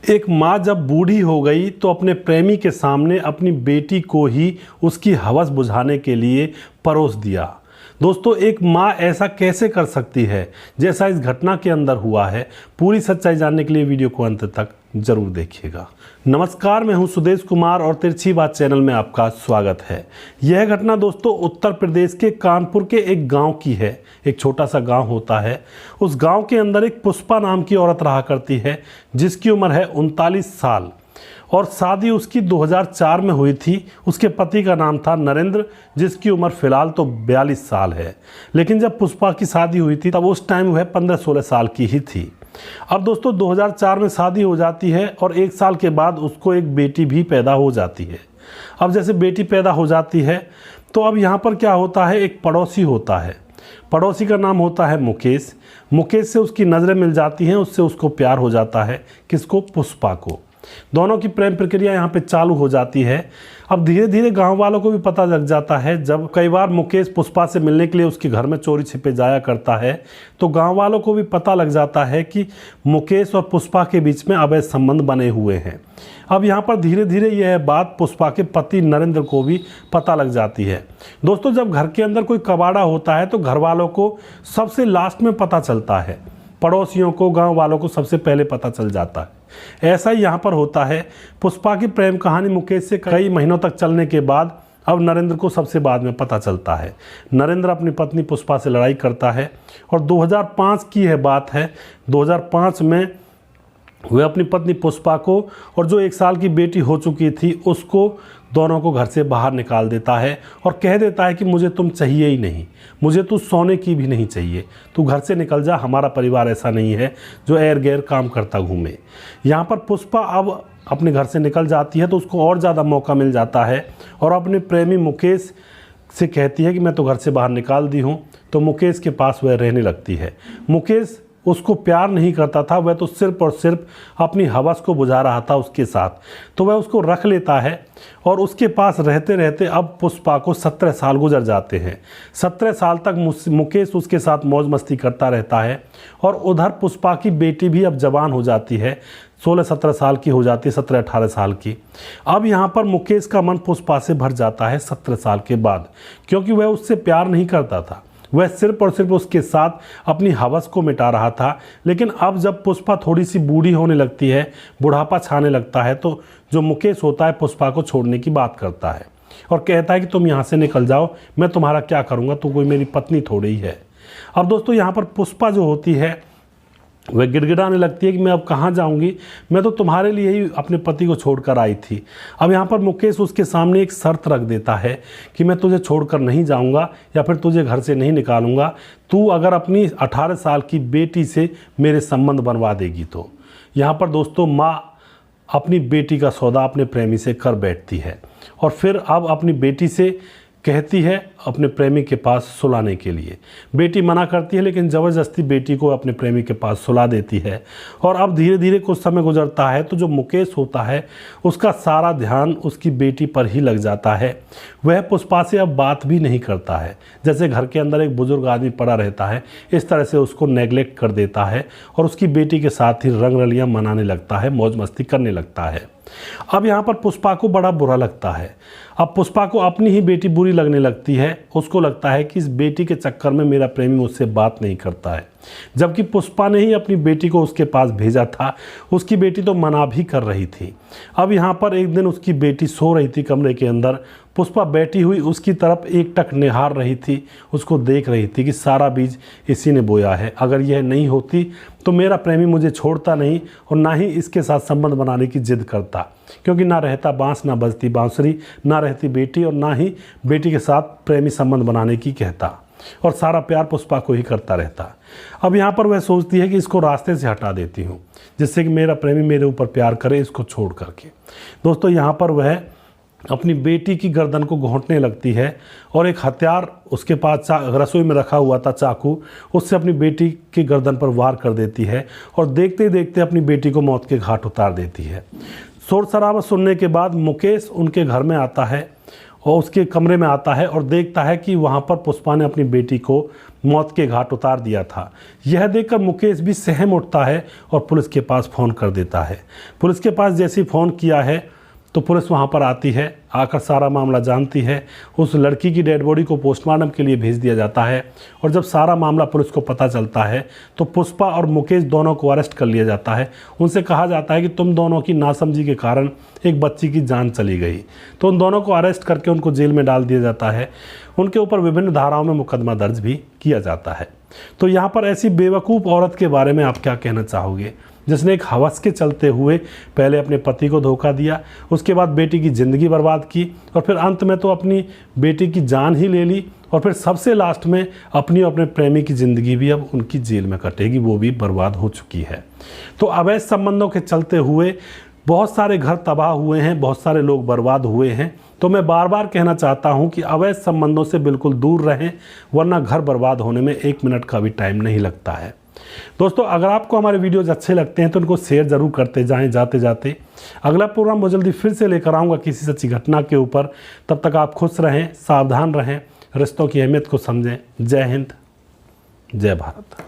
एक माँ जब बूढ़ी हो गई तो अपने प्रेमी के सामने अपनी बेटी को ही उसकी हवस बुझाने के लिए परोस दिया। दोस्तों, एक माँ ऐसा कैसे कर सकती है जैसा इस घटना के अंदर हुआ है? पूरी सच्चाई जानने के लिए वीडियो को अंत तक जरूर देखिएगा। नमस्कार, मैं हूं सुदेश कुमार और तिरछी बात चैनल में आपका स्वागत है। यह घटना दोस्तों उत्तर प्रदेश के कानपुर के एक गांव की है। एक छोटा सा गांव होता है। उस गांव के अंदर एक पुष्पा नाम की औरत रहा करती है, जिसकी उम्र है 39 साल और शादी उसकी 2004 में हुई थी। उसके पति का नाम था नरेंद्र, जिसकी उम्र फिलहाल तो 42 साल है। लेकिन जब पुष्पा की शादी हुई थी तब उस टाइम वह 15-16 साल की ही थी। अब दोस्तों 2004 में शादी हो जाती है और एक साल के बाद उसको एक बेटी भी पैदा हो जाती है। अब जैसे बेटी पैदा हो जाती है तो अब यहाँ पर क्या होता है, एक पड़ोसी होता है। पड़ोसी का नाम होता है मुकेश। मुकेश से उसकी नज़रें मिल जाती हैं, उससे उसको प्यार हो जाता है। किसको? पुष्पा को। दोनों की प्रेम प्रक्रिया यहाँ पे चालू हो जाती है। अब धीरे धीरे गांव वालों को भी पता लग जाता है। जब कई बार मुकेश पुष्पा से मिलने के लिए उसके घर में चोरी छिपे जाया करता है तो गांव वालों को भी पता लग जाता है कि मुकेश और पुष्पा के बीच में अवैध संबंध बने हुए हैं। अब यहाँ पर धीरे धीरे यह बात पुष्पा के पति नरेंद्र को भी पता लग जाती है। दोस्तों, जब घर के अंदर कोई कबाड़ा होता है तो घर वालों को सबसे लास्ट में पता चलता है, पड़ोसियों को, गांव वालों को सबसे पहले पता चल जाता है। ऐसा ही यहाँ पर होता है। पुष्पा की प्रेम कहानी मुकेश से कई महीनों तक चलने के बाद अब नरेंद्र को सबसे बाद में पता चलता है। नरेंद्र अपनी पत्नी पुष्पा से लड़ाई करता है और 2005 की यह बात है। 2005 में वह अपनी पत्नी पुष्पा को और जो 1 साल की बेटी हो चुकी थी उसको, दोनों को घर से बाहर निकाल देता है और कह देता है कि मुझे तुम चाहिए ही नहीं, मुझे तू सोने की भी नहीं चाहिए, तू घर से निकल जा, हमारा परिवार ऐसा नहीं है जो एर गैर काम करता घूमे। यहाँ पर पुष्पा अब अपने घर से निकल जाती है तो उसको और ज़्यादा मौका मिल जाता है और अपने प्रेमी मुकेश से कहती है कि मैं तो घर से बाहर निकाल दी हूँ। तो मुकेश के पास वह रहने लगती है। मुकेश उसको प्यार नहीं करता था, वह तो सिर्फ और सिर्फ अपनी हवस को बुझा रहा था उसके साथ। तो वह उसको रख लेता है और उसके पास रहते रहते अब पुष्पा को 17 साल गुजर जाते हैं। 17 साल तक मुकेश उसके साथ मौज मस्ती करता रहता है और उधर पुष्पा की बेटी भी अब जवान हो जाती है, 16-17 साल की हो जाती है, 17-18 साल की। अब यहाँ पर मुकेश का मन पुष्पा से भर जाता है 17 साल के बाद, क्योंकि वह उससे प्यार नहीं करता था, वह सिर्फ और सिर्फ उसके साथ अपनी हवस को मिटा रहा था। लेकिन अब जब पुष्पा थोड़ी सी बूढ़ी होने लगती है, बुढ़ापा छाने लगता है, तो जो मुकेश होता है पुष्पा को छोड़ने की बात करता है और कहता है कि तुम यहाँ से निकल जाओ, मैं तुम्हारा क्या करूँगा, तो कोई मेरी पत्नी थोड़ी ही है। अब दोस्तों यहाँ पर पुष्पा जो होती है वह गिड़गिड़ाने लगती है कि मैं अब कहाँ जाऊंगी, मैं तो तुम्हारे लिए ही अपने पति को छोड़कर आई थी। अब यहाँ पर मुकेश उसके सामने एक शर्त रख देता है कि मैं तुझे छोड़कर नहीं जाऊंगा या फिर तुझे घर से नहीं निकालूंगा, तू अगर अपनी 18 साल की बेटी से मेरे संबंध बनवा देगी। तो यहाँ पर दोस्तों माँ अपनी बेटी का सौदा अपने प्रेमी से कर बैठती है और फिर अब अपनी बेटी से कहती है अपने प्रेमी के पास सुलाने के लिए। बेटी मना करती है लेकिन ज़बरदस्ती बेटी को अपने प्रेमी के पास सुला देती है। और अब धीरे धीरे कुछ समय गुजरता है तो जो मुकेश होता है उसका सारा ध्यान उसकी बेटी पर ही लग जाता है। वह पुष्पा से अब बात भी नहीं करता है, जैसे घर के अंदर एक बुजुर्ग आदमी पड़ा रहता है, इस तरह से उसको नेगलेक्ट कर देता है और उसकी बेटी के साथ ही रंग रलियाँ मनाने लगता है, मौज मस्ती करने लगता है। अब यहाँ पर पुष्पा को बड़ा बुरा लगता है। अब पुष्पा को अपनी ही बेटी बुरी लगने लगती है। उसको लगता है कि इस बेटी के चक्कर में मेरा प्रेमी मुझसे बात नहीं करता है, जबकि पुष्पा ने ही अपनी बेटी को उसके पास भेजा था। उसकी बेटी तो मना भी कर रही थी। अब यहाँ पर एक दिन उसकी बेटी सो रही थी कमरे के अंदर, पुष्पा बैठी हुई उसकी तरफ एकटक निहार रही थी, उसको देख रही थी कि सारा बीज इसी ने बोया है, अगर यह नहीं होती तो मेरा प्रेमी मुझे छोड़ता नहीं और ना ही इसके साथ संबंध बनाने की जिद करता, क्योंकि ना रहता बांस, ना बजती बांसुरी, ना रहती बेटी और ना ही बेटी के साथ प्रेमी संबंध बनाने की कहता और सारा प्यार पुष्पा को ही करता रहता। अब यहाँ पर वह सोचती है कि इसको रास्ते से हटा देती हूँ जिससे कि मेरा प्रेमी मेरे ऊपर प्यार करे, इसको छोड़ करके। दोस्तों यहाँ पर वह अपनी बेटी की गर्दन को घोंटने लगती है और एक हथियार उसके पास रसोई में रखा हुआ था, चाकू, उससे अपनी बेटी की गर्दन पर वार कर देती है और देखते ही देखते अपनी बेटी को मौत के घाट उतार देती है। शोर शराबा सुनने के बाद मुकेश उनके घर में आता है और उसके कमरे में आता है और देखता है कि वहाँ पर पुष्पा ने अपनी बेटी को मौत के घाट उतार दिया था। यह देखकर मुकेश भी सहम उठता है और पुलिस के पास फ़ोन कर देता है। पुलिस के पास जैसे ही फ़ोन किया है तो पुलिस वहाँ पर आती है, आकर सारा मामला जानती है। उस लड़की की डेड बॉडी को पोस्टमार्टम के लिए भेज दिया जाता है और जब सारा मामला पुलिस को पता चलता है तो पुष्पा और मुकेश दोनों को अरेस्ट कर लिया जाता है। उनसे कहा जाता है कि तुम दोनों की नासमझी के कारण एक बच्ची की जान चली गई। तो उन दोनों को अरेस्ट करके उनको जेल में डाल दिया जाता है। उनके ऊपर विभिन्न धाराओं में मुकदमा दर्ज भी किया जाता है। तो यहाँ पर ऐसी बेवकूफ़ औरत के बारे में आप क्या कहना चाहोगे, जिसने एक हवस के चलते हुए पहले अपने पति को धोखा दिया, उसके बाद बेटी की ज़िंदगी बर्बाद की और फिर अंत में तो अपनी बेटी की जान ही ले ली और फिर सबसे लास्ट में अपनी और अपने प्रेमी की ज़िंदगी भी अब उनकी जेल में कटेगी, वो भी बर्बाद हो चुकी है। तो अवैध संबंधों के चलते हुए बहुत सारे घर तबाह हुए हैं, बहुत सारे लोग बर्बाद हुए हैं। तो मैं बार बार कहना चाहता हूं कि अवैध संबंधों से बिल्कुल दूर रहें, वरना घर बर्बाद होने में 1 मिनट का भी टाइम नहीं लगता है। दोस्तों, अगर आपको हमारे वीडियोज़ अच्छे लगते हैं तो उनको शेयर ज़रूर करते जाएं जाते जाते। अगला प्रोग्राम बहुत जल्दी फिर से लेकर आऊँगा किसी सच्ची घटना के ऊपर। तब तक आप खुश रहें, सावधान रहें, रिश्तों की अहमियत को समझें। जय हिंद, जय भारत।